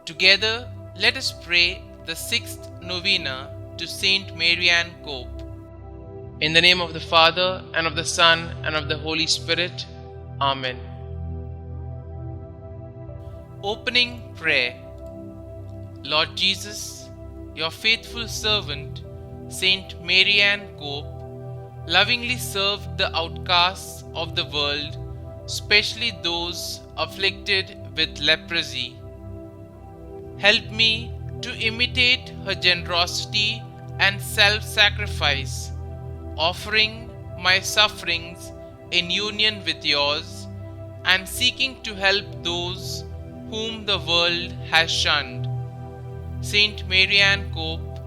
Together, let us pray the sixth novena to St Marianne Cope. In the name of the Father, and of the Son, and of the Holy Spirit. Amen. Opening Prayer. Lord Jesus, your faithful servant, St Marianne Cope, lovingly served the outcasts of the world, especially those afflicted with leprosy. Help me to imitate her generosity and self-sacrifice, offering my sufferings in union with yours and seeking to help those whom the world has shunned. St Marianne Cope,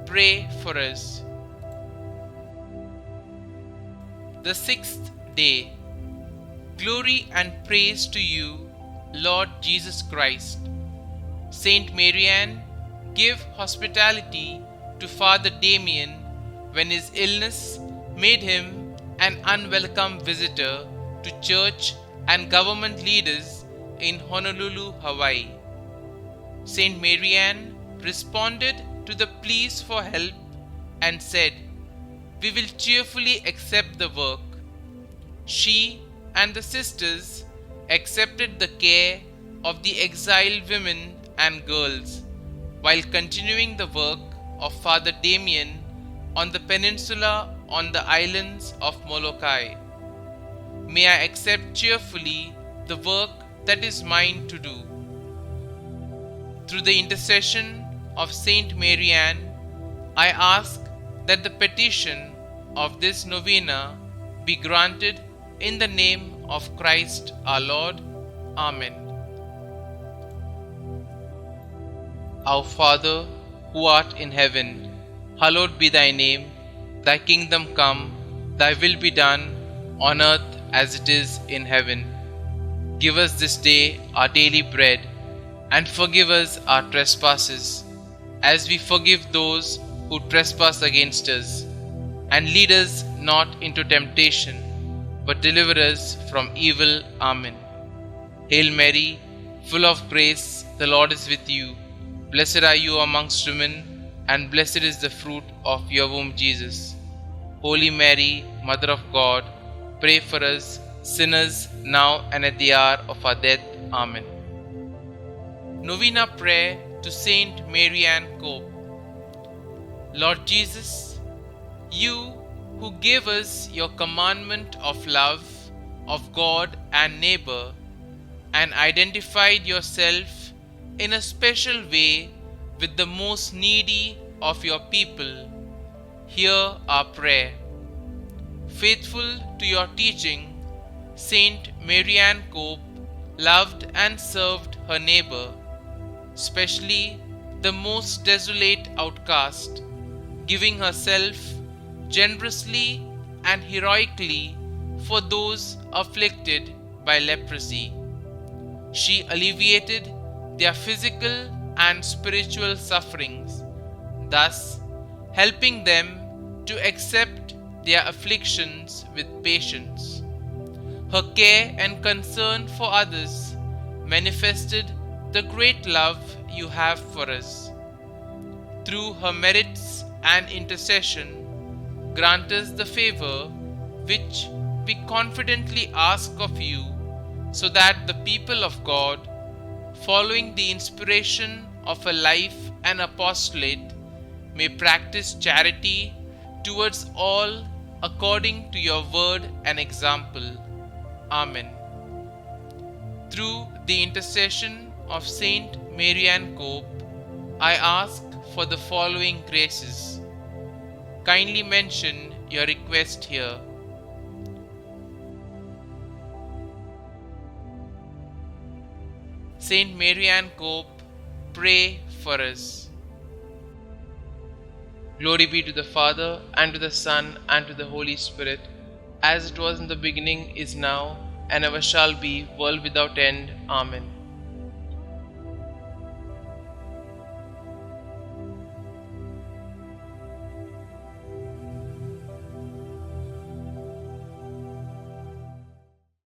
pray for us. The sixth day. Glory and praise to you, Lord Jesus Christ. Saint Marianne, give hospitality to Father Damien when his illness made him an unwelcome visitor to church and government leaders in Honolulu, Hawaii. Saint Marianne responded to the pleas for help and said, "We will cheerfully accept the work." She and the sisters accepted the care of the exiled women and girls while continuing the work of Father Damien on the peninsula on the islands of Molokai. May I accept cheerfully the work that is mine to do. Through the intercession of Saint Marianne, I ask that the petition of this novena be granted in the name of Christ our Lord. Amen. Our Father, who art in heaven, hallowed be thy name. Thy kingdom come, thy will be done, on earth as it is in heaven. Give us this day our daily bread, and forgive us our trespasses, as we forgive those who trespass against us. And lead us not into temptation, but deliver us from evil. Amen. Hail Mary, full of grace, the Lord is with you. Blessed are you amongst women, and blessed is the fruit of your womb, Jesus. Holy Mary, Mother of God, pray for us sinners now and at the hour of our death. Amen. Novena Prayer to Saint Marianne Cope. Lord Jesus, you who gave us your commandment of love of God and neighbor, and identified yourself in a special way with the most needy of your people, hear our prayer. Faithful to your teaching, Saint Marianne Cope loved and served her neighbor, especially the most desolate outcast, giving herself generously and heroically for those afflicted by leprosy. She alleviated their physical and spiritual sufferings, thus helping them to accept their afflictions with patience. Her care and concern for others manifested the great love you have for us. Through her merits and intercession, grant us the favor which we confidently ask of you, so that the people of God, following the inspiration of a life and apostolate, may practice charity towards all according to your word and example. Amen. Through the intercession of Saint Marianne Cope, I ask for the following graces. Kindly mention your request here. Saint Marianne Cope, pray for us. Glory be to the Father, and to the Son, and to the Holy Spirit, as it was in the beginning, is now, and ever shall be, world without end. Amen.